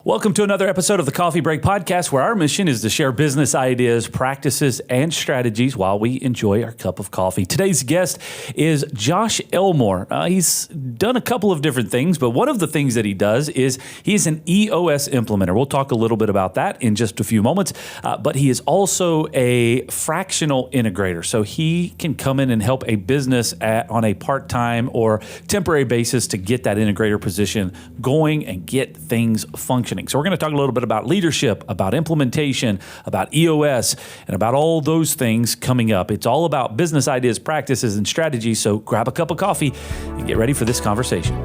Welcome to another episode of the Coffee Break Podcast, where our mission is to share business ideas, practices, and strategies while we enjoy our cup of coffee. Today's guest is Josh Elmore. He's done a couple of different things, but one of the things that he does is he's an EOS implementer. We'll talk a little bit about that in just a few moments, but he is also a fractional integrator. So he can come in and help a business on a part-time or temporary basis to get that integrator position going and get things functioning. So we're going to talk a little bit about leadership, about implementation, about EOS, and about all those things coming up. It's all about business ideas, practices, and strategies. So grab a cup of coffee and get ready for this conversation.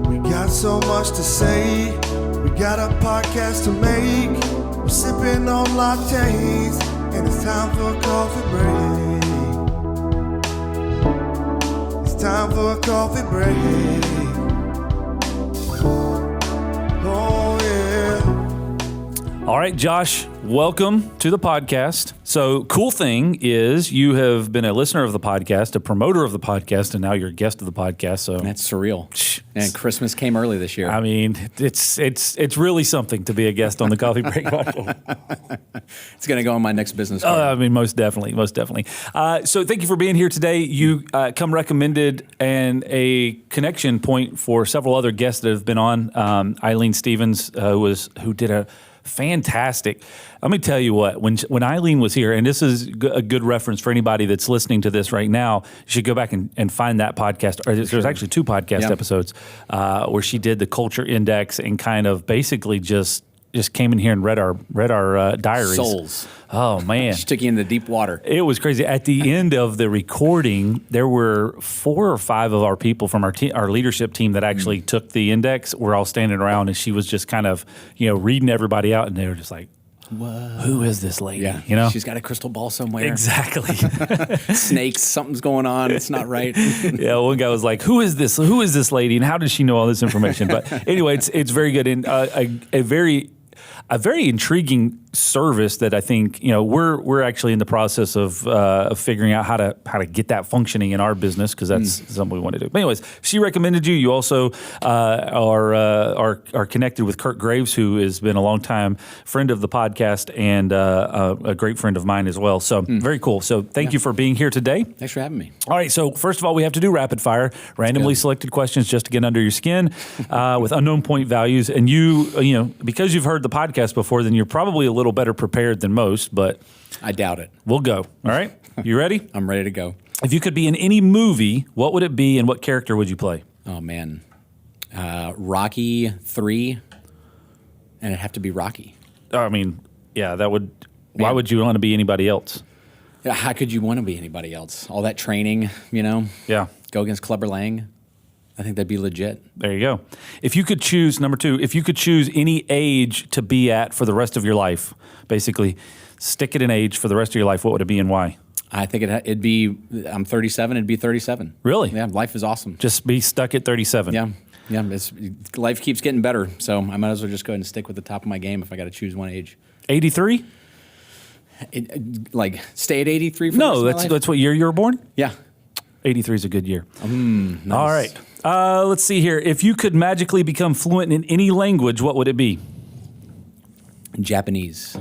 We got so much to say. We got a podcast to make. We're sipping on lattes, and it's time for a coffee break. It's time for a coffee break. Oh, yeah. All right, Josh, welcome to the podcast. So cool thing is you have been a listener of the podcast, a promoter of the podcast, and now you're a guest of the podcast. So that's surreal. And Christmas came early this year. I mean, it's really something to be a guest on the Coffee Break Podcast. It's going to go on my next business card. I mean, most definitely. So thank you for being here today. You come recommended and a connection point for several other guests that have been on. Eileen Stevens, who did a fantastic. Let me tell you what, when Eileen was here, and this is a good reference for anybody that's listening to this right now, you should go back and find that podcast. Or there's actually two podcast episodes where she did the culture index and kind of basically just came in here and read our diaries. Souls. Oh, man. She took you into deep water. It was crazy. At the end of the recording, there were 4 or 5 of our people from our leadership team that actually took the index. We're all standing around, and she was just kind of, reading everybody out, and they were just like, whoa, who is this lady? Yeah. She's got a crystal ball somewhere. Exactly. Snakes, something's going on. It's not right. Yeah, one guy was like, who is this lady, and how does she know all this information? But anyway, it's very good, and a very intriguing service that I think we're actually in the process of figuring out how to get that functioning in our business, because that's something we want to do. But anyways, she recommended you. You also are connected with Kurt Graves, who has been a longtime friend of the podcast and a great friend of mine as well. So very cool. So thank you for being here today. Thanks for having me. All right. So first of all, we have to do rapid fire, randomly selected questions just to get under your skin with unknown point values. And you because you've heard the podcast before, then you're probably a little better prepared than most, but I doubt it. We'll go. All right? You ready? I'm ready to go. If you could be in any movie, what would it be and what character would you play? Oh, man. Rocky 3, and it'd have to be Rocky. I mean, yeah, that would... Why would you want to be anybody else? How could you want to be anybody else? All that training, Yeah. Go against Clubber Lang. I think that'd be legit. There you go. If you could choose, number 2, if you could choose any age to be at for the rest of your life, basically stick it in age for the rest of your life, what would it be and why? I think it'd be, I'm 37, it'd be 37. Really? Yeah, life is awesome. Just be stuck at 37. Yeah. Life keeps getting better, so I might as well just go ahead and stick with the top of my game if I got to choose one age. 83? Stay at 83 for the rest of my life? That's what year you were born? Yeah. 83 is a good year. Nice. All right. Let's see here. If you could magically become fluent in any language, what would it be? Japanese.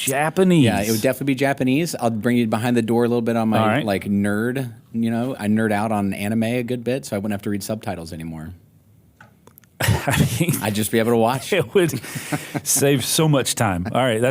Yeah, it would definitely be Japanese. I'll bring you behind the door a little bit on my nerd. I nerd out on anime a good bit, so I wouldn't have to read subtitles anymore. I'd just be able to watch. It would save so much time. All right,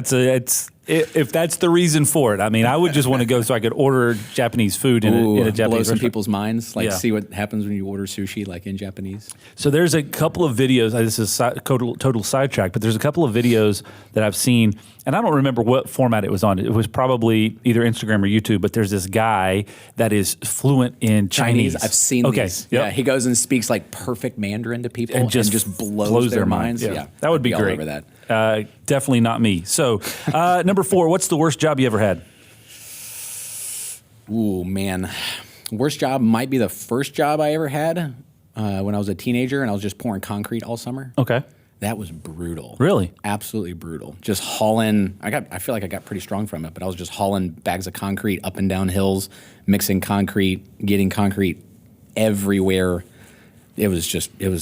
if that's the reason for it. I mean, I would just want to go so I could order Japanese food in a Japanese blow some restaurant. people's minds, see what happens when you order sushi in Japanese. So there's a couple of videos. This is total sidetrack, but there's a couple of videos that I've seen, and I don't remember what format it was on. It was probably either Instagram or YouTube, but there's this guy that is fluent in Chinese. I've seen these. Yep. Yeah, he goes and speaks perfect Mandarin to people and just blows their minds. Yeah. That would be all great. Over that. Definitely not me. So number 4, what's the worst job you ever had? Ooh, man. Worst job might be the first job I ever had when I was a teenager and I was just pouring concrete all summer. Okay. That was brutal. Really? Absolutely brutal. Just hauling. I feel like I got pretty strong from it, but I was just hauling bags of concrete up and down hills, mixing concrete, getting concrete everywhere.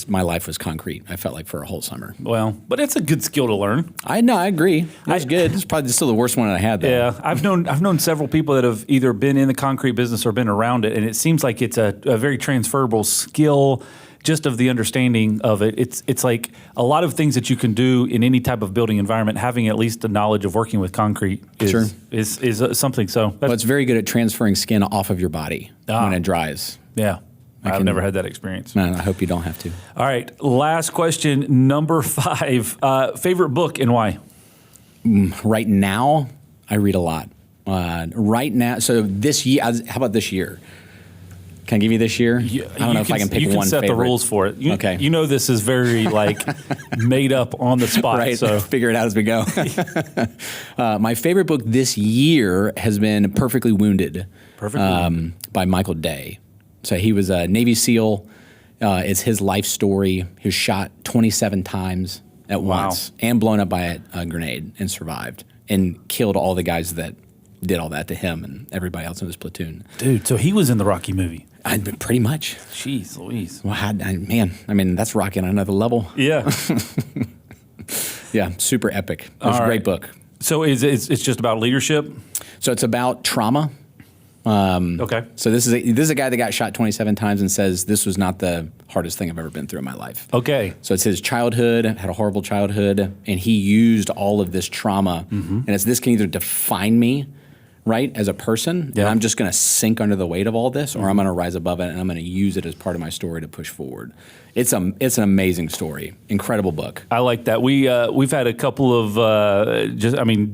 my life was concrete. I felt like for a whole summer. Well, but it's a good skill to learn. I know, I agree. It was good. It's probably still the worst one I had, though. Yeah, I've known several people that have either been in the concrete business or been around it, and it seems like it's a very transferable skill. Just of the understanding of it, it's like a lot of things that you can do in any type of building environment. Having at least the knowledge of working with concrete is something. So, well, it's very good at transferring skin off of your body when it dries. Yeah. I've never had that experience. No, I hope you don't have to. All right, last question, number 5. Favorite book and why? Right now, I read a lot. Right now, so this year, how about this year? Can I give you this year? I don't know if I can pick one favorite. You can set the rules for it. Okay. You know this is very made up on the spot. Right, so figure it out as we go. My favorite book this year has been Perfectly Wounded by Michael Day. So he was a Navy SEAL. It's his life story. He was shot 27 times at once and blown up by a grenade and survived and killed all the guys that did all that to him and everybody else in his platoon. Dude, so he was in the Rocky movie. Pretty much. Jeez Louise. Well, that's Rocky on another level. Yeah. Yeah, super epic. It was a great book. So it's just about leadership? So it's about trauma. Okay. So this is a guy that got shot 27 times and says this was not the hardest thing I've ever been through in my life. Okay. So it's his childhood, had a horrible childhood, and he used all of this trauma, and this can either define me, right, as a person, and I'm just going to sink under the weight of all this, or I'm going to rise above it and I'm going to use it as part of my story to push forward. It's an amazing story, incredible book. I like that. We've had a couple of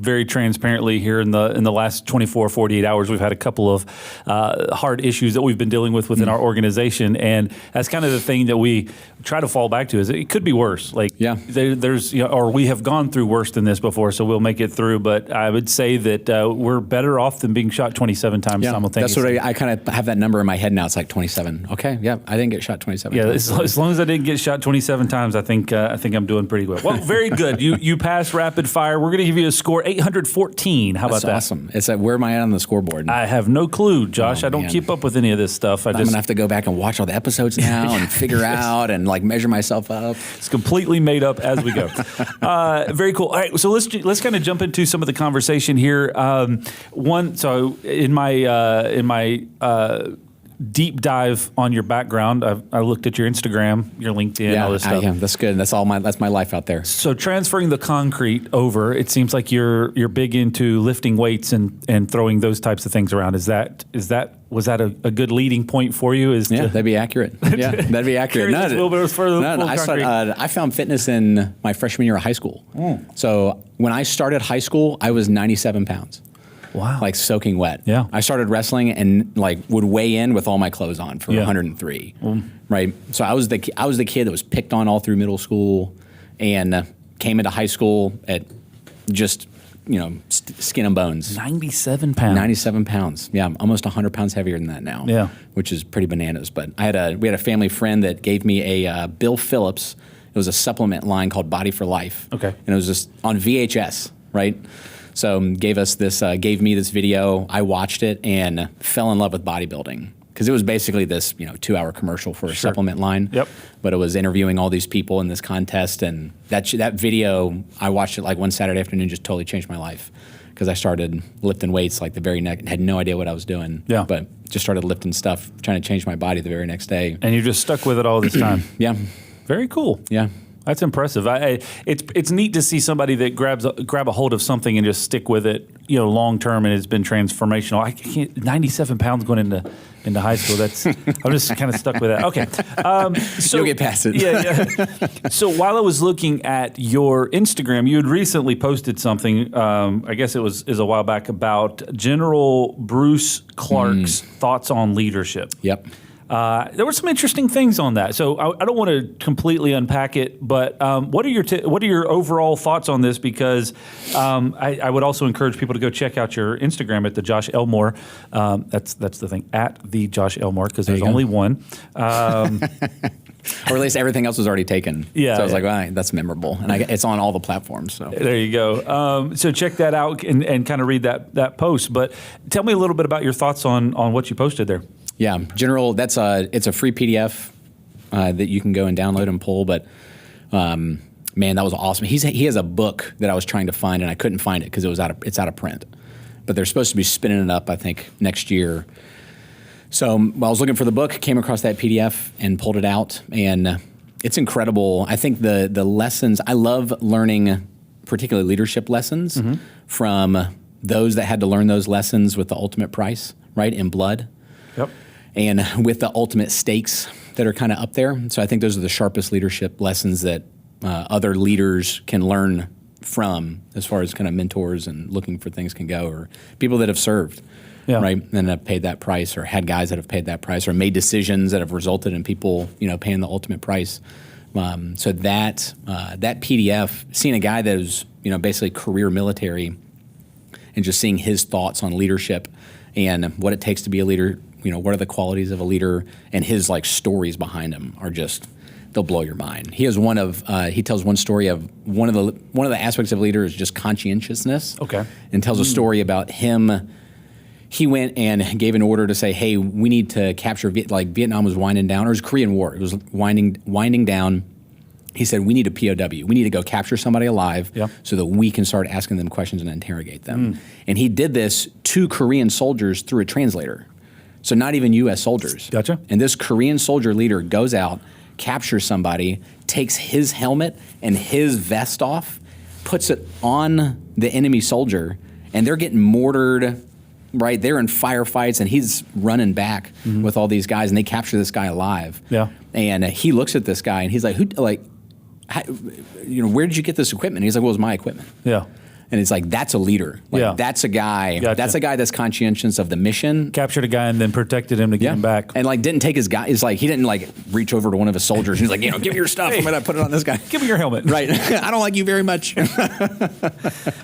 very transparently here in the last 24, 48 hours, we've had a couple of hard issues that we've been dealing with within our organization, and that's kind of the thing that we try to fall back to is it could be worse. There's or we have gone through worse than this before, so we'll make it through. But I would say that we're better off than being shot 27 times simultaneously. That's what I kind of have that number in my head now. It's like 27. Okay, yeah, I didn't get shot 27 times. As long as I didn't get shot 27 times, I think I'm doing pretty well. Well, very good. You passed rapid fire. We're going to give you a score 814. How about that? That's awesome. It's where am I at on the scoreboard? I have no clue, Josh. I don't keep up with any of this stuff. I'm going to have to go back and watch all the episodes now and figure out and measure myself up. It's completely made up as we go. Very cool. All right, so let's kind of jump into some of the conversation here. So in my deep dive on your background, I looked at your Instagram, your LinkedIn, all this stuff. Yeah, that's good. That's my life out there. So transferring the concrete over, it seems like you're big into lifting weights and throwing those types of things around. Was that a good leading point for you? That'd be accurate. Yeah, that'd be accurate. I found fitness in my freshman year of high school. So when I started high school, I was 97 pounds. Wow. Soaking wet. Yeah. I started wrestling and would weigh in with all my clothes on for 103. Right. So I was the kid that was picked on all through middle school and came into high school at just, skin and bones. 97 pounds. 97 pounds. Yeah. I'm almost 100 pounds heavier than that now. Yeah. Which is pretty bananas. But we had a family friend that gave me a Bill Phillips. It was a supplement line called Body for Life. Okay. And it was just on VHS, right? So gave me this video. I watched it and fell in love with bodybuilding because it was basically this 2-hour commercial for a supplement line. Yep. But it was interviewing all these people in this contest, and that video I watched it one Saturday afternoon, just totally changed my life because I started lifting weights the very next. Had no idea what I was doing. Yeah. But just started lifting stuff, trying to change my body the very next day. And you just stuck with it all this time. Yeah. Very cool. Yeah. That's impressive. It's neat to see somebody that grab a hold of something and just stick with it, long term, and it's been transformational. I can't 97 pounds going into high school. I'm just kind of stuck with that. Okay, so you'll get past it. Yeah. So while I was looking at your Instagram, you had recently posted something. I guess it was a while back about General Bruce Clark's thoughts on leadership. Yep. There were some interesting things on that, so I don't want to completely unpack it. But what are your overall thoughts on this? Because I would also encourage people to go check out your Instagram at the Josh Elmore. That's the thing, at the Josh Elmore, because there's only one. Or at least everything else was already taken. Yeah. So I was like, well, that's memorable, and it's on all the platforms. So there you go. So check that out and kind of read that post. But tell me a little bit about your thoughts on what you posted there. Yeah, General. It's a free PDF that you can go and download and pull. But man, that was awesome. He has a book that I was trying to find, and I couldn't find it because it's out of print. But they're supposed to be spinning it up, I think, next year. So while I was looking for the book, came across that PDF and pulled it out, and it's incredible. I think the lessons, I love learning, particularly leadership lessons, from those that had to learn those lessons with the ultimate price, right, in blood. Yep. And with the ultimate stakes that are kind of up there. So I think those are the sharpest leadership lessons that other leaders can learn from, as far as kind of mentors and looking for things can go, or people that have served, right, and have paid that price, or had guys that have paid that price, or made decisions that have resulted in people, paying the ultimate price. So that PDF, seeing a guy that was, basically career military, and just seeing his thoughts on leadership and what it takes to be a leader, what are the qualities of a leader, and his stories behind him are just, they'll blow your mind. He has he tells one story of one of the aspects of a leader is just conscientiousness. Okay. And tells a story about him. He went and gave an order to say, hey, we need to capture, Vietnam was winding down, or it was Korean War. It was winding down. He said, we need a POW. We need to go capture somebody alive so that we can start asking them questions and interrogate them. And he did this to Korean soldiers through a translator. So not even U.S. soldiers. Gotcha. And this Korean soldier leader goes out, captures somebody, takes his helmet and his vest off, puts it on the enemy soldier, and they're getting mortared, right? They're in firefights, and he's running back with all these guys, and they capture this guy alive. Yeah. And he looks at this guy, and he's like, where did you get this equipment? And he's like, well, it was my equipment. Yeah. And it's like, that's a leader. That's a guy. Gotcha. That's a guy that's conscientious of the mission. Captured a guy and then protected him to get him back. And didn't take his guy. It's like, he didn't reach over to one of his soldiers. He's like, give me your stuff. I'm going to put it on this guy. Give me your helmet. Right. I don't like you very much.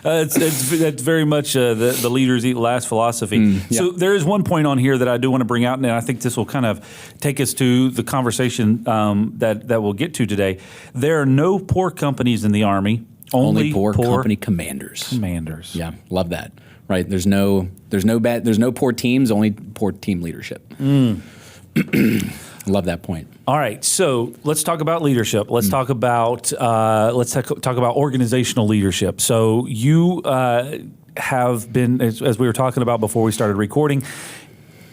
It's very much the leaders eat last philosophy. So there is one point on here that I do want to bring out, and I think this will kind of take us to the conversation that we'll get to today. There are no poor companies in the Army. Only poor company commanders. Commanders. Yeah, love that. Right. There's no poor teams, only poor team leadership. Love that point. All right, so let's talk about leadership. Let's talk about talk about organizational leadership. So you have been, as we were talking about before we started recording,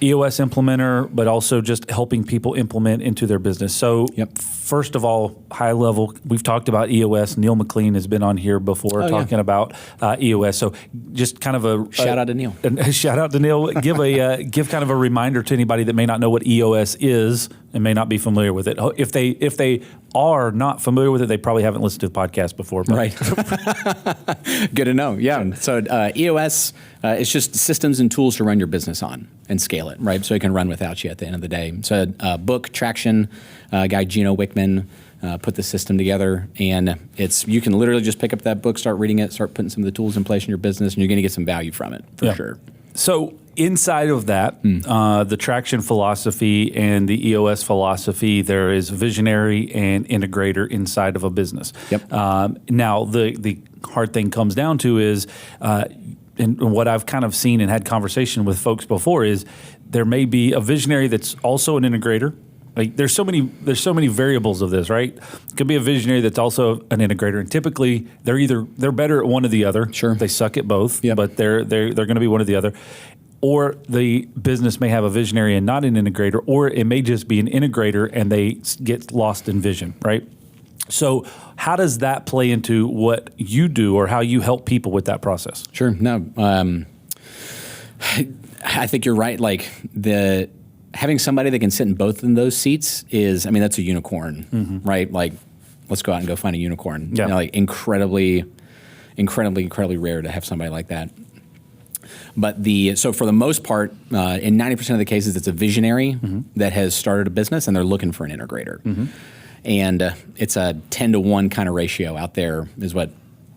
EOS implementer, but also just helping people implement into their business. So first of all, high level, we've talked about EOS. Neil McLean has been on here before talking about EOS. So just kind of a shout out to Neil. Shout out to Neil. Give kind of a reminder to anybody that may not know what EOS is and may not be familiar with it. If they are not familiar with it, they probably haven't listened to the podcast before. Right. Good to know. Yeah. So EOS is just systems and tools to run your business on and scale it, right? So it can run without you at the end of the day. So book, Traction, guy Gino Wickman put the system together, and you can literally just pick up that book, start reading it, start putting some of the tools in place in your business, and you're going to get some value from it for sure. So inside of that, the Traction philosophy and the EOS philosophy, there is Visionary and Integrator inside of a business. Now, the hard thing comes down to is, and what I've kind of seen and had conversation with folks before is, there may be a Visionary that's also an Integrator. There's so many variables of this, right? It could be a Visionary that's also an Integrator, and typically they're better at one or the other. Sure, they suck at both, but they're going to be one or the other. Or the business may have a Visionary and not an Integrator, or it may just be an Integrator and they get lost in vision, right? So how does that play into what you do or how you help people with that process? Sure. No, I think you're right. Having somebody that can sit in both of those seats that's a unicorn, right? Let's go out and go find a unicorn. Yeah. Incredibly rare to have somebody like that. But so for the most part, in 90% of the cases, it's a Visionary that has started a business and they're looking for an Integrator. And it's a 10-to-1 kind of ratio out there is what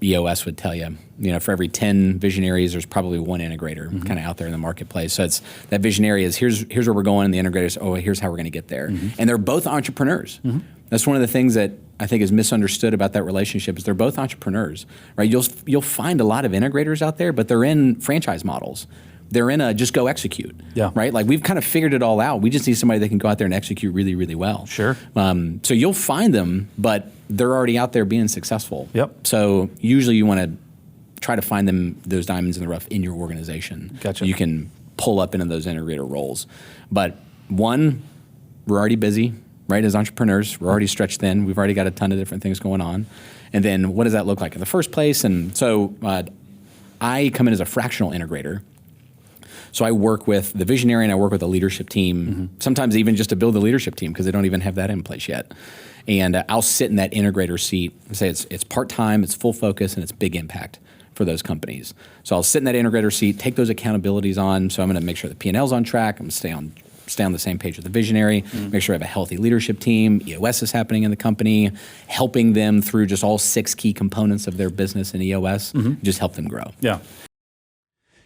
EOS would tell you. For every 10 Visionaries, there's probably one Integrator kind of out there in the marketplace. So it's that Visionary is here's where we're going, and the Integrators, here's how we're going to get there. And they're both entrepreneurs. That's one of the things that I think is misunderstood about that relationship is they're both entrepreneurs, right? You'll find a lot of Integrators out there, but they're in franchise models they're in a just go execute. Yeah. Right? Like we've kind of figured it all out. We just need somebody that can go out there and execute really, really well. Sure. So you'll find them, but they're already out there being successful. Yep. So usually you want to try to find them, those diamonds in the rough in your organization. Gotcha. You can pull up into those integrator roles. But one, we're already busy, right? As entrepreneurs, we're already stretched thin. We've already got a ton of different things going on. And then what does that look like in the first place? And so I come in as a fractional integrator. So I work with the visionary and I work with the leadership team, sometimes even just to build the leadership team because they don't even have that in place yet. And I'll sit in that integrator seat and say it's part-time, it's full focus, and it's big impact for those companies. So I'll sit in that integrator seat, take those accountabilities on. So I'm going to make sure the P&L's on track. I'm going to stay on the same page with the visionary, make sure I have a healthy leadership team, EOS is happening in the company, helping them through just all 6 key components of their business in EOS, just help them grow. Yeah.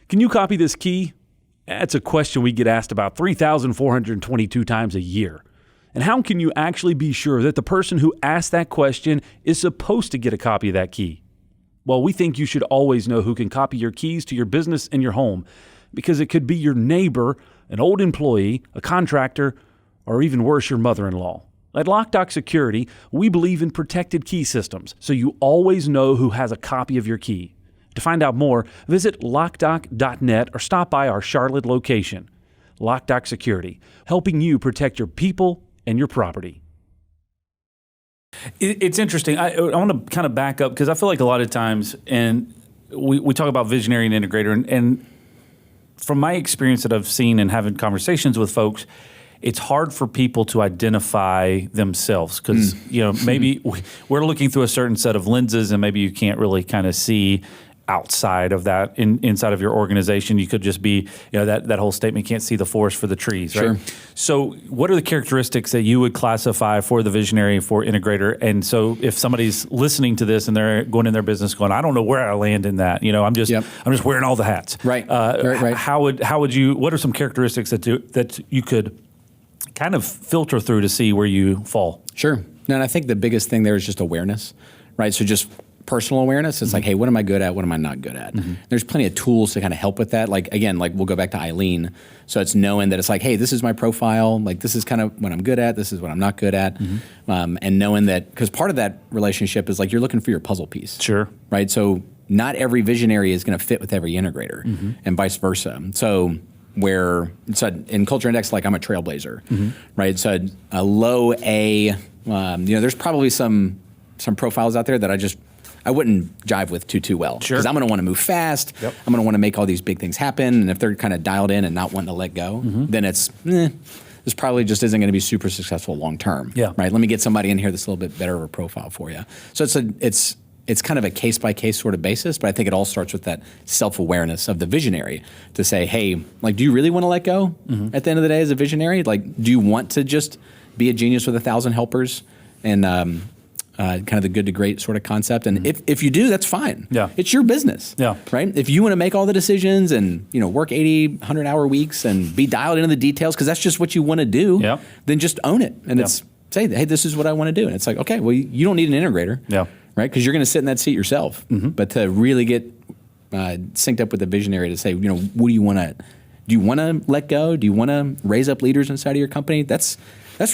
Can you copy this key? That's a question we get asked about 3,422 times a year. And how can you actually be sure that the person who asked that question is supposed to get a copy of that key? Well, we think you should always know who can copy your keys to your business and your home, because it could be your neighbor, an old employee, a contractor, or even worse, your mother-in-law. At Loc-Doc Security, we believe in protected key systems, so you always know who has a copy of your key. To find out more, visit locdoc.net or stop by our Charlotte location. Loc-Doc Security, helping you protect your people and your property. It's interesting. I want to kind of back up because I feel like a lot of times, and we talk about visionary and integrator, and from my experience that I've seen and having conversations with folks, it's hard for people to identify themselves because maybe we're looking through a certain set of lenses, and maybe you can't really kind of see outside of that. Inside of your organization, you could just be, that whole statement, can't see the forest for the trees, right? Sure. So what are the characteristics that you would classify for the visionary, for integrator? And so if somebody's listening to this and they're going in their business going, I don't know where I land in that, I'm just wearing all the hats. Right. Right. How would you, what are some characteristics that you could kind of filter through to see where you fall? Sure. No, and I think the biggest thing there is just awareness, right? So just personal awareness. It's like, hey, what am I good at? What am I not good at? There's plenty of tools to kind of help with that. Like, again, we'll go back to Eileen. So it's knowing that it's like, hey, this is my profile. Like, this is kind of what I'm good at. This is what I'm not good at. And knowing that, because part of that relationship is like you're looking for your puzzle piece. Sure. Right? So not every visionary is going to fit with every integrator and vice versa. So in Culture Index, like I'm a trailblazer, right? So a low A, there's probably some profiles out there that I wouldn't jive with too well. Sure. Because I'm going to want to move fast. Yep. I'm going to want to make all these big things happen. And if they're kind of dialed in and not wanting to let go, then this probably just isn't going to be super successful long term. Yeah. Right? Let me get somebody in here that's a little bit better of a profile for you. So it's kind of a case by case sort of basis, but I think it all starts with that self-awareness of the visionary to say, hey, like, do you really want to let go at the end of the day as a visionary? Like, do you want to just be a genius with 1,000 helpers and kind of the good to great sort of concept? And if you do, that's fine. Yeah. It's your business. Yeah. Right? If you want to make all the decisions and, work 80, 100-hour weeks and be dialed into the details because that's just what you want to do, then just own it. And say, hey, this is what I want to do. And it's like, okay, well, you don't need an integrator. Yeah. Right? Because you're going to sit in that seat yourself. But to really get synced up with the visionary to say, what do you want to, do you want to let go? Do you want to raise up leaders inside of your company? That's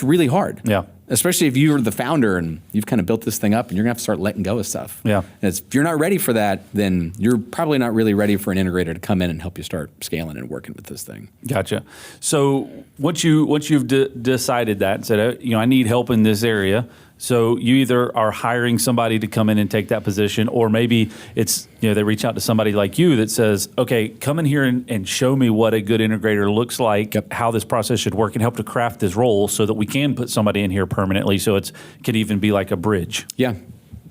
really hard. Yeah. Especially if you're the founder and you've kind of built this thing up and you're going to have to start letting go of stuff. Yeah. And if you're not ready for that, then you're probably not really ready for an integrator to come in and help you start scaling and working with this thing. Gotcha. So once you've decided that and said, I need help in this area, so you either are hiring somebody to come in and take that position, or maybe it's, they reach out to somebody like you that says, okay, come in here and show me what a good integrator looks like, how this process should work, and help to craft this role so that we can put somebody in here permanently, so it could even be like a bridge. Yeah.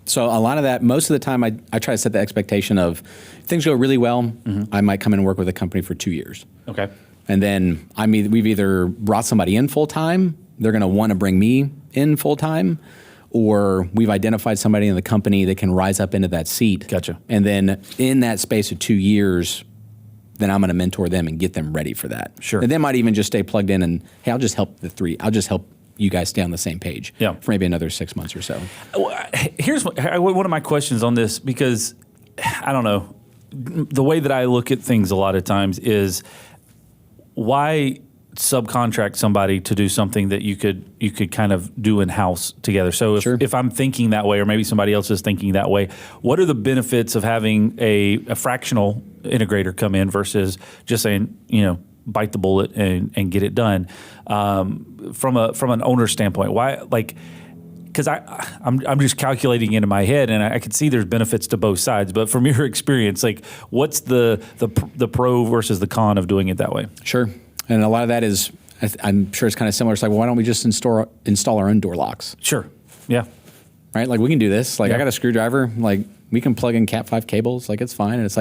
So a lot of that, most of the time, I try to set the expectation of, if things go really well, I might come in and work with a company for 2 years. Okay. And then we've either brought somebody in full time, they're going to want to bring me in full time, or we've identified somebody in the company that can rise up into that seat. Gotcha. And then in that space of 2 years, then I'm going to mentor them and get them ready for that. Sure. And they might even just stay plugged in and, hey, I'll just help you guys stay on the same page for maybe another 6 months or so. Here's one of my questions on this, because I don't know. the way that I look at things a lot of times is why subcontract somebody to do something that you could kind of do in-house together. So if I'm thinking that way, or maybe somebody else is thinking that way, what are the benefits of having a fractional integrator come in versus just saying, bite the bullet and get it done? From an owner standpoint, why, because I'm just calculating it in my head, and I can see there's benefits to both sides. But from your experience, what's the pro versus the con of doing it that way? Sure. And a lot of that is, I'm sure it's kind of similar. It's like, well, why don't we just install our own door locks? Sure. Yeah. Right? We can do this. I got a screwdriver. We can plug in Cat 5 cables. It's fine. And it's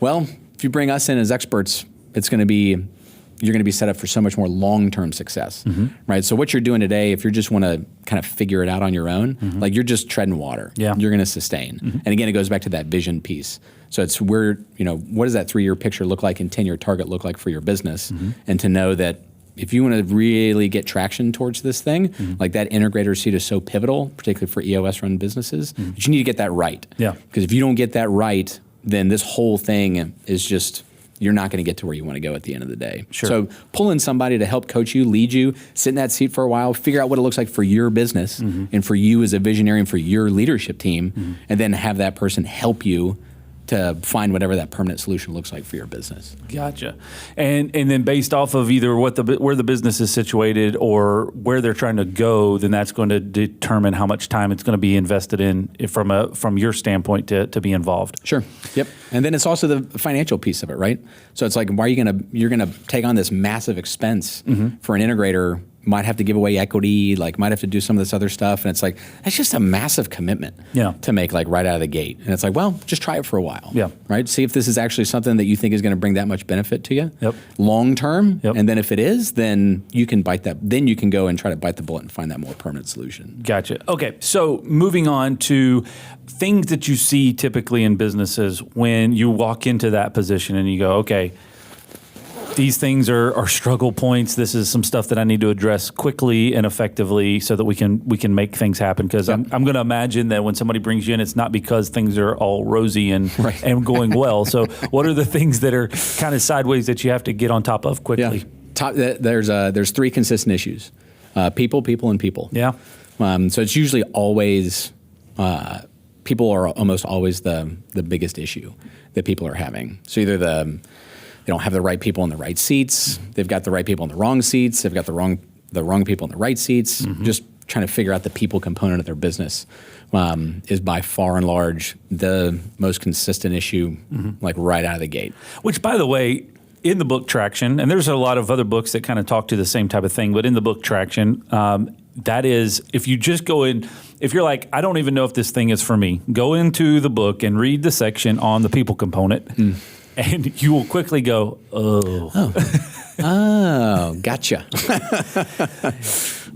well, if you bring us in as experts, you're going to be set up for so much more long-term success, right? So what you're doing today, if you just want to kind of figure it out on your own, you're just treading water. Yeah. You're going to sustain. And again, it goes back to that vision piece. So it's where, what does that 3-year picture look like and 10-year target look like for your business? And to know that if you want to really get traction towards this thing, that integrator seat is so pivotal, particularly for EOS-run businesses, that you need to get that right. Yeah. Because if you don't get that right, then this whole thing is just, you're not going to get to where you want to go at the end of the day. Sure. So pull in somebody to help coach you, lead you, sit in that seat for a while, figure out what it looks like for your business and for you as a visionary and for your leadership team, and then have that person help you to find whatever that permanent solution looks like for your business. Gotcha. And then based off of either where the business is situated or where they're trying to go, then that's going to determine how much time it's going to be invested in from your standpoint to be involved. Sure. Yep. And then it's also the financial piece of it, right? So it's why are you're going to take on this massive expense for an integrator? Might have to give away equity, might have to do some of this other stuff. And it's that's just a massive commitment to make right out of the gate. And it's well, just try it for a while. Yeah. Right? See if this is actually something that you think is going to bring that much benefit to you long term. Yep. And then if it is, then you can then you can go and try to bite the bullet and find that more permanent solution. Gotcha. Okay. So moving on to things that you see typically in businesses when you walk into that position and you go, okay, these things are struggle points. This is some stuff that I need to address quickly and effectively so that we can make things happen. Because I'm going to imagine that when somebody brings you in, it's not because things are all rosy and going well. So what are the things that are kind of sideways that you have to get on top of quickly? Yeah. There's 3 consistent issues: people, and people. Yeah. So it's usually always people are almost always the biggest issue that people are having. So either they don't have the right people in the right seats. They've got the right people in the wrong seats. They've got the wrong people in the right seats. Just trying to figure out the people component of their business is by far and large the most consistent issue, right out of the gate. Which, by the way, in the book Traction, and there's a lot of other books that kind of talk to the same type of thing, but in the book Traction, that is, if you just go in, if you're I don't even know if this thing is for me, go into the book and read the section on the people component. And you will quickly go, oh, gotcha.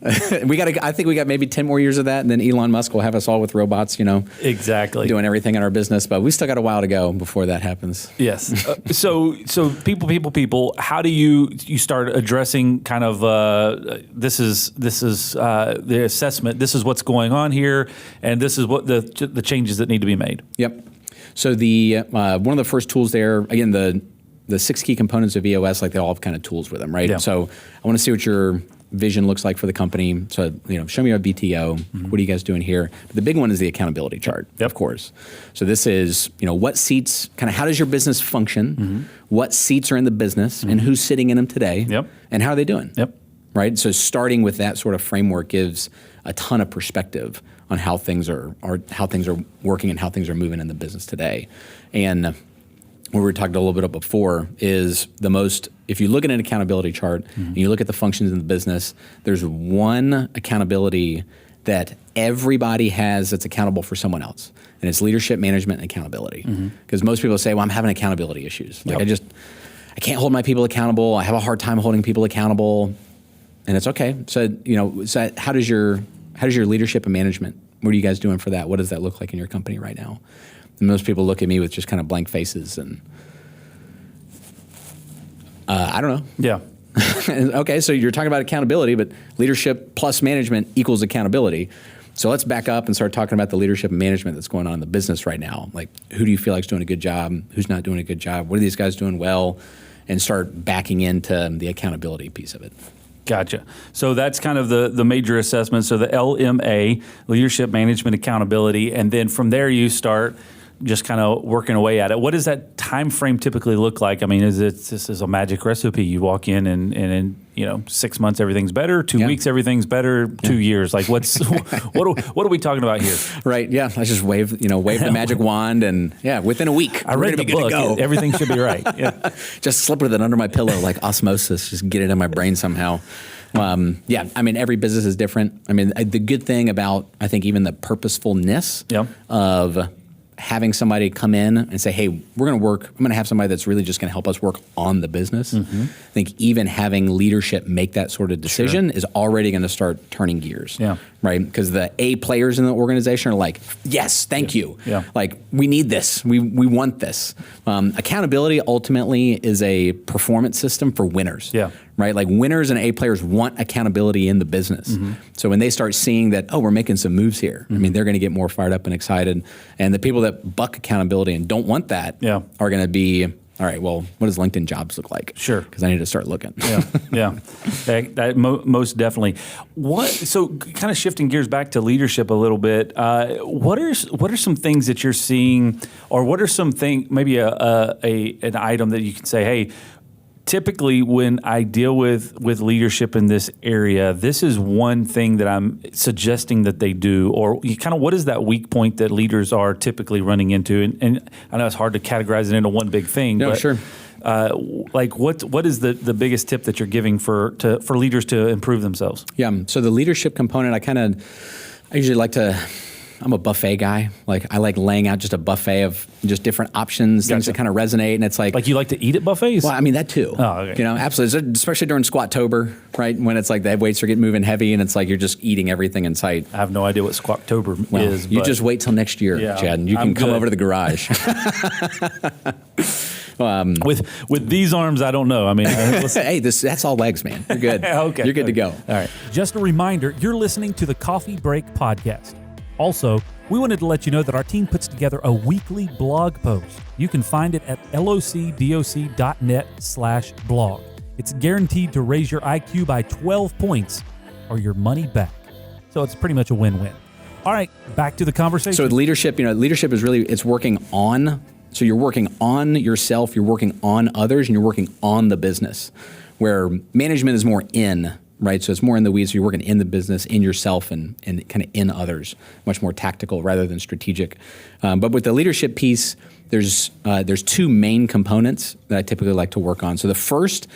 I think we got maybe 10 more years of that, and then Elon Musk will have us all with robots, exactly doing everything in our business. But we still got a while to go before that happens. Yes. So people. How do you start addressing kind of this is the assessment. This is what's going on here, and this is what the changes that need to be made. Yep. So the one of the first tools there, again, the 6 key components of EOS, they all have kind of tools with them, right? Yeah. So I want to see what your vision looks like for the company. So, show me your BTO. What are you guys doing here? But the big one is the accountability chart, of course. So this is, what seats, kind of how does your business function? What seats are in the business and who's sitting in them today? And how are they doing? Right? So starting with that sort of framework gives a ton of perspective on how things are working and how things are moving in the business today. And what we talked a little bit about before is if you look at an accountability chart and you look at the functions in the business, there's one accountability that everybody has that's accountable for someone else. And it's leadership, management, and accountability. Because most people say, well, I'm having accountability issues. I can't hold my people accountable. I have a hard time holding people accountable. And it's okay. So, how does your leadership and management, what are you guys doing for that? What does that look like in your company right now? And most people look at me with just kind of blank faces and I don't know. Yeah. Okay, so you're talking about accountability, but leadership plus management equals accountability. So let's back up and start talking about the leadership and management that's going on in the business right now. Like, who do you feel like is doing a good job? Who's not doing a good job? What are these guys doing well? And start backing into the accountability piece of it. Gotcha. So that's kind of the major assessment. So the LMA, leadership, management, accountability, and then from there you start just kind of working away at it. What does that time frame typically look like? I mean, this is a magic recipe? You walk in and in 6 months everything's better, 2 weeks everything's better, 2 years. Like what are we talking about here? Right. Yeah. I just wave the magic wand, and within a week I read the book. Everything should be right. Yeah. Just slip with it under my pillow like osmosis. Just get it in my brain somehow. I mean, every business is different. I mean, the good thing about, I think, even the purposefulness of having somebody come in and say, hey, we're going to work, I'm going to have somebody that's really just going to help us work on the business. Mm-hmm. I think even having leadership make that sort of decision is already going to start turning gears. Yeah. Right? Because the A players in the organization are like, yes, thank you. Yeah. Like, we need this. We want this. Accountability ultimately is a performance system for winners. Yeah. Right? Like, winners and A players want accountability in the business. Mm-hmm. So when they start seeing that, we're making some moves here, I mean, they're going to get more fired up and excited. And the people that buck accountability and don't want that are going to be, all right, well, what does LinkedIn jobs look like? Sure. Because I need to start looking. Most definitely. So kind of shifting gears back to leadership a little bit, what are some things that you're seeing, or what are some things, maybe an item that you can say, hey, typically when I deal with leadership in this area, this is one thing that I'm suggesting that they do, or what is that weak point that leaders are typically running into? And I know it's hard to categorize it into one big thing, but sure. What is the biggest tip that you're giving for leaders to improve themselves? Yeah, so the leadership component, I usually like to, I'm a buffet guy. Like, I like laying out just a buffet of just different options, things that kind of resonate. And it's like you like to eat at buffets? Well, I mean, that too. Oh, okay. Absolutely. Especially during Squattober, right? When it's like the weights are getting moving heavy and it's like you're just eating everything in sight. I have no idea what Squattober is. You just wait till next year, Chad, and you can come over to the garage. With these arms, I don't know. I mean, hey, that's all legs, man. You're good. Okay. You're good to go. All right. Just a reminder, you're listening to the Coffee Break Podcast. Also, we wanted to let you know that our team puts together a weekly blog post. You can find it at locdoc.net/blog. It's guaranteed to raise your IQ by 12 points or your money back. So it's pretty much a win-win. All right, back to the conversation. So with leadership, leadership is really, it's working on, so you're working on yourself, you're working on others, and you're working on the business, where management is more in. Right, so it's more in the weeds. So you're working in the business, in yourself, and kind of in others. Much more tactical rather than strategic. But with the leadership piece, there's two main components that I typically like to work on. So the first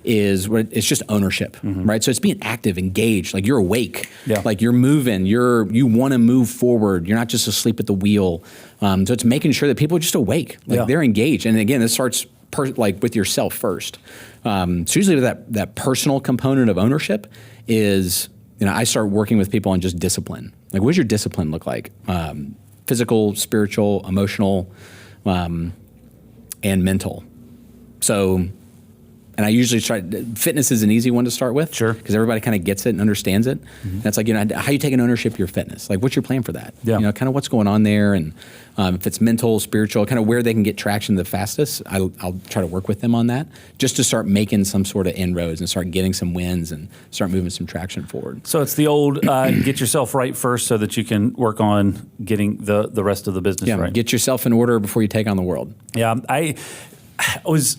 is it's just ownership, right? So it's being active, engaged, like you're awake, like you're moving, you want to move forward. You're not just asleep at the wheel. So it's making sure that people are just awake, like they're engaged. And again, this starts with yourself first. So usually that personal component of ownership is, I start working with people on just discipline. Like, what does your discipline look like? Physical, spiritual, emotional, and mental. So, and I usually fitness is an easy one to start with. Sure. Because everybody kind of gets it and understands it. Mm-hmm. That's like, how you taking ownership of your fitness? Like, what's your plan for that? Yeah. Kind of what's going on there, and if it's mental, spiritual, kind of where they can get traction the fastest, I'll try to work with them on that, just to start making some sort of inroads and start getting some wins and start moving some traction forward. So it's the old get yourself right first so that you can work on getting the rest of the business right. Get yourself in order before you take on the world. Yeah, I was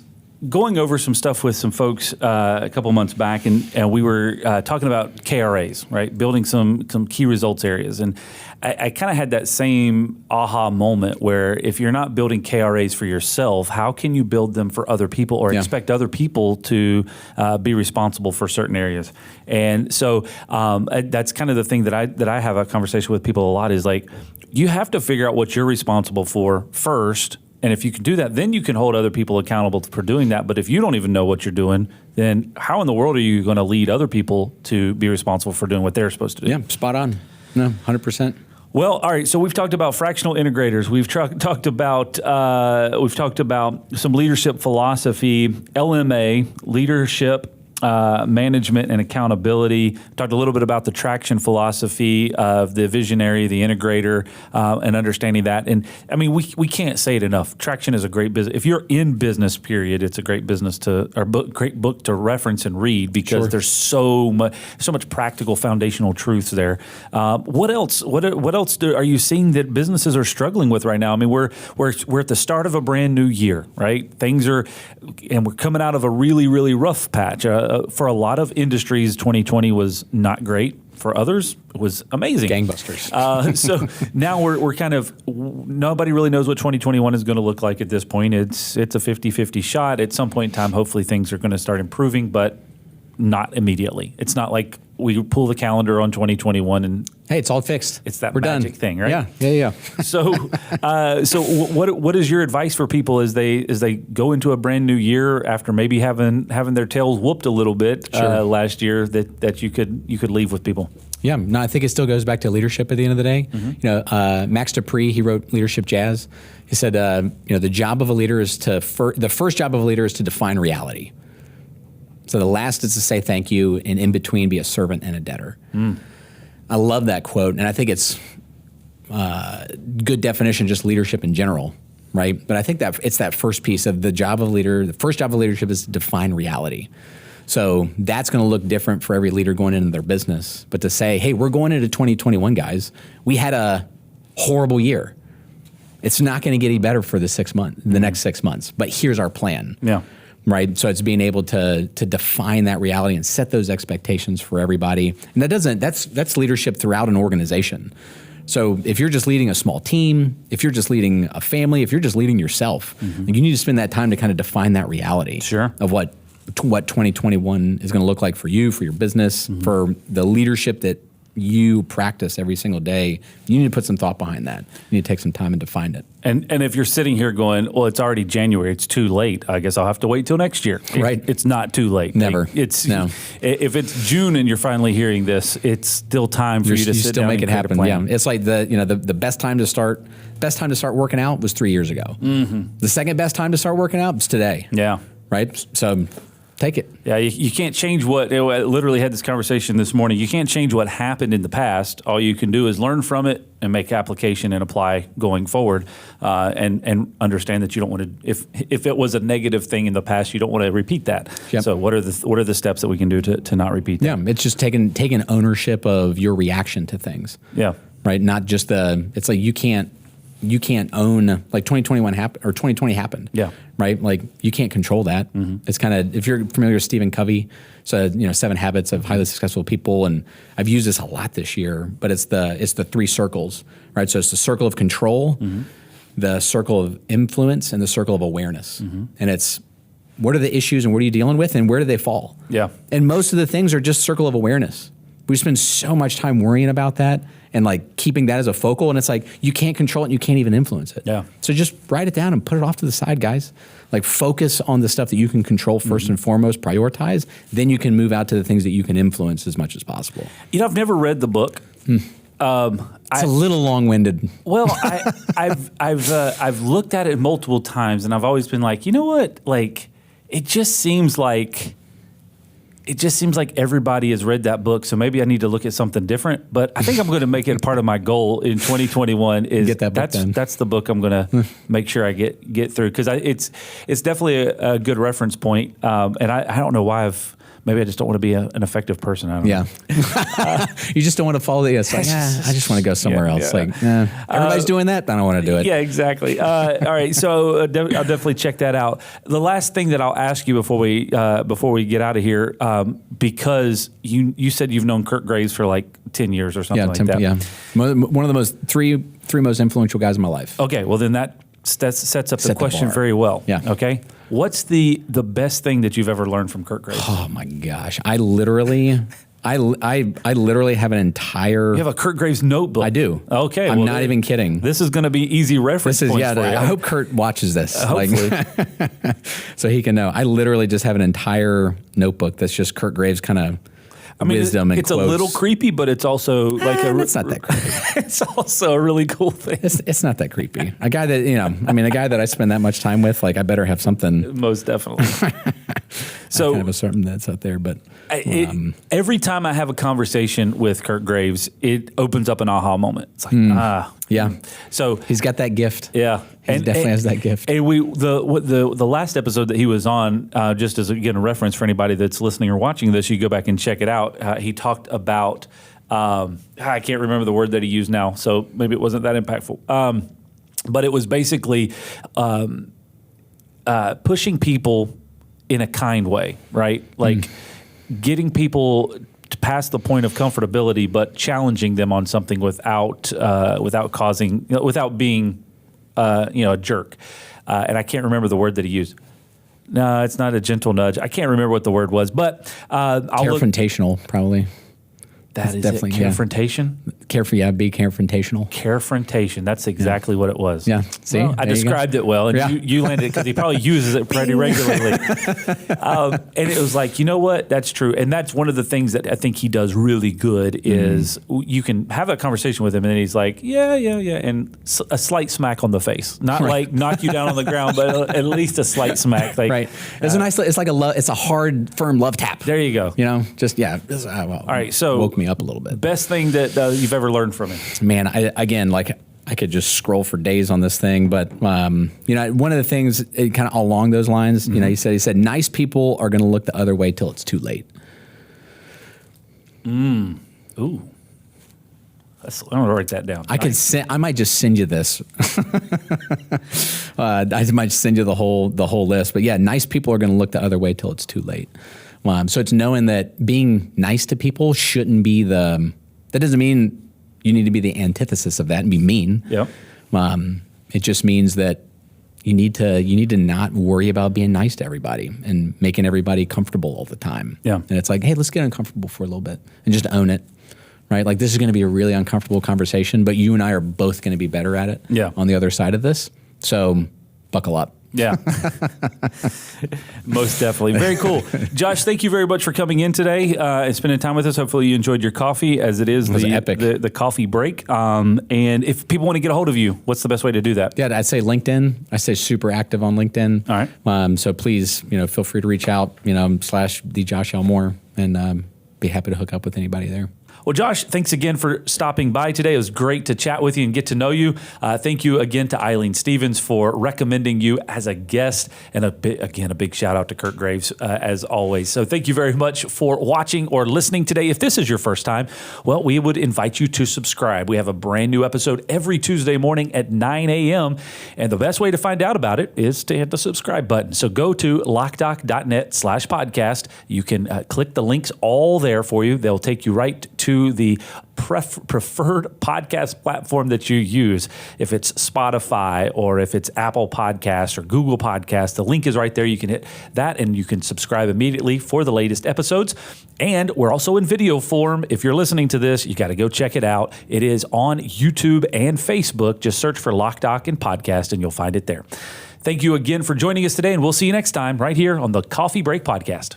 going over some stuff with some folks a couple months back, and we were talking about KRAs, right? Building some key results areas. And I kind of had that same aha moment where if you're not building KRAs for yourself, how can you build them for other people or expect other people to be responsible for certain areas? And so that's kind of the thing that I have a conversation with people a lot is like, you have to figure out what you're responsible for first. And if you can do that, then you can hold other people accountable for doing that. But if you don't even know what you're doing, then how in the world are you going to lead other people to be responsible for doing what they're supposed to do? Yeah, spot on. No, 100%. Well, all right. So we've talked about fractional integrators. We've talked about some leadership philosophy, LMA, leadership, management and accountability. Talked a little bit about the traction philosophy of the Visionary, the Integrator, and understanding that. And I mean, we can't say it enough. Traction is a great business. If you're in business, period, it's a great great book to reference and read because there's so much practical foundational truths there. What else? What else are you seeing that businesses are struggling with right now? I mean, we're at the start of a brand new year, right? And we're coming out of a really, really rough patch. For a lot of industries, 2020 was not great. For others, it was amazing. Gangbusters. So now we're kind of, nobody really knows what 2021 is going to look like at this point. It's a 50-50 shot. At some point in time, hopefully things are going to start improving, but not immediately. It's not like we pull the calendar on 2021 and hey, it's all fixed. It's that We're magic done. thing, right? Yeah. So what is your advice for people as they go into a brand new year after maybe having their tails whooped a little bit last year that you could leave with people? Yeah, no, I think it still goes back to leadership at the end of the day. Mm-hmm. You know, Max Dupree, he wrote Leadership Jazz. He said, the job of a leader is the first job of a leader is to define reality. So the last is to say thank you, and in between be a servant and a debtor. I love that quote, and I think it's good definition, just leadership in general, right? But I think that it's that first piece of the job of leader. The first job of leadership is to define reality. So that's going to look different for every leader going into their business. But to say, hey, we're going into 2021, guys. We had a horrible year. It's not going to get any better for the next 6 months. But here's our plan. Yeah. Right. So it's being able to define that reality and set those expectations for everybody. And that's leadership throughout an organization. So if you're just leading a small team, if you're just leading a family, if you're just leading yourself, you need to spend that time to kind of define that reality of what 2021 is going to look like for you, for your business, for the leadership that you practice every single day. You need to put some thought behind that. You need to take some time and define it. And if you're sitting here going, well, it's already January, it's too late. I guess I'll have to wait till next year. Right. It's not too late. Never. No. If it's June and you're finally hearing this, it's still time for you to sit down make and it happen. plan. Yeah. It's like the best time to start working out was 3 years ago. The second best time to start working out is today. Yeah. Right. So take it. Yeah, you can't change I literally had this conversation this morning. You can't change what happened in the past. All you can do is learn from it and make application and apply going forward, and understand that you don't want to. If it was a negative thing in the past, you don't want to repeat that. Yep. So what are the steps that we can do to not repeat that? Yeah, it's just taking ownership of your reaction to things. Yeah. Right. Not just it's like you can't own, like 2021 happened or 2020 happened. Yeah. Right. Like you can't control that. It's kind of, if you're familiar with Stephen Covey, so 7 Habits of Highly Successful People, and I've used this a lot this year, but it's the 3 circles, right? So it's the circle of control, the circle of influence, and the circle of awareness. And it's, what are the issues and what are you dealing with and where do they fall? Yeah. And most of the things are just circle of awareness. We spend so much time worrying about that and like keeping that as a focal, and it's like you can't control it and you can't even influence it. Yeah. So just write it down and put it off to the side, guys. Like focus on the stuff that you can control first and foremost, prioritize, then you can move out to the things that you can influence as much as possible. I've never read the book. It's a little long-winded. Well, I've looked at it multiple times, and I've always been like, you know what? Like, it just seems like everybody has read that book, so maybe I need to look at something different. But I think I'm going to make it a part of my goal in 2021. Is get that book done. That's the book I'm going to make sure I get through, because it's definitely a good reference point. And I don't know why maybe I just don't want to be an effective person. I don't know. You just don't want to follow it's like, I just want to go somewhere else. Yeah. Like, everybody's doing that, I don't want to do it. Yeah, exactly. All right, so I'll definitely check that out. The last thing that I'll ask you before we get out of here, because you said you've known Kurt Graves for like 10 years or something like that. Yeah, one of the three most influential guys in my life. Okay, well then that sets up the question very well. Yeah. Okay. What's the best thing that you've ever learned from Kurt Graves? Oh my gosh, I literally have an entire. You have a Kurt Graves notebook. I do. Okay, I'm not even kidding. This is going to be easy reference points for you. I hope Kurt watches this. Hopefully. So he can know. I literally just have an entire notebook that's just Kurt Graves kind of. Wisdom and it's quotes. a little creepy, but it's also like it's not that creepy. It's also a really cool thing. It's not that creepy. A guy that a guy that I spend that much time with, like I better have something. Most definitely. So kind of something that's out there, but every time I have a conversation with Kirk Graves, it opens up an aha moment. It's like, yeah. So He's got that gift. yeah, He definitely has that gift. And the last episode that he was on, just as again a reference for anybody that's listening or watching this, you go back and check it out. He talked about I can't remember the word that he used now, so maybe it wasn't that impactful. But it was basically pushing people in a kind way, right? Like getting people to pass the point of comfortability, but challenging them on something without being a jerk. And I can't remember the word that he used. No, it's not a gentle nudge. I can't remember what the word was, but Confrontational, probably. That is definitely it. Confrontation? Be confrontational. Confrontation. That's exactly what it was. Yeah. See? Well, I described it well, and Yeah. you landed it because he probably uses it pretty regularly. And it was like, you know what? That's true. And that's one of the things that I think he does really good is you can have a conversation with him, and then he's like, yeah, and a slight smack on the face. Not like knock you down on the ground, but at least a slight smack. Like, Right. It's a nice, it's like it's a hard, firm love tap. There you go. You know, just, All right, so woke me up a little bit. Best thing that you've ever learned from him? Man, I could just scroll for days on this thing, but one of the things kind of along those lines, he said, nice people are going to look the other way till it's too late. Ooh. I'm going to write that down. I might just send you this. I might send you the whole list, but yeah, nice people are going to look the other way till it's too late. So it's knowing that being nice to people shouldn't be that doesn't mean you need to be the antithesis of that and be mean. Yep. It just means that you need to not worry about being nice to everybody and making everybody comfortable all the time. Yeah. And it's like, hey, let's get uncomfortable for a little bit and just own it. Right? Like this is going to be a really uncomfortable conversation, but you and I are both going to be better at it on the other side of this. So buckle up. Yeah, most definitely. Very cool. Josh, thank you very much for coming in today and spending time with us. Hopefully you enjoyed your coffee as it is the coffee break. And if people want to get a hold of you, what's the best way to do that? Yeah, I'd say LinkedIn. I say super active on LinkedIn. All right. So please, feel free to reach out, / the Josh Elmore, and be happy to hook up with anybody there. Well, Josh, thanks again for stopping by today. It was great to chat with you and get to know you. Thank you again to Eileen Stevens for recommending you as a guest. And a big shout out to Kirk Graves as always. So thank you very much for watching or listening today. If this is your first time, well, we would invite you to subscribe. We have a brand new episode every Tuesday morning at 9 a.m. And the best way to find out about it is to hit the subscribe button. So go to Loc-Doc.net/podcast. You can click the links all there for you. They'll take you right to the preferred podcast platform that you use. If it's Spotify or if it's Apple Podcasts or Google Podcasts, the link is right there. You can hit that and you can subscribe immediately for the latest episodes. And we're also in video form. If you're listening to this, you got to go check it out. It is on YouTube and Facebook. Just search for Loc-Doc and Podcast and you'll find it there. Thank you again for joining us today, and we'll see you next time right here on the Coffee Break Podcast.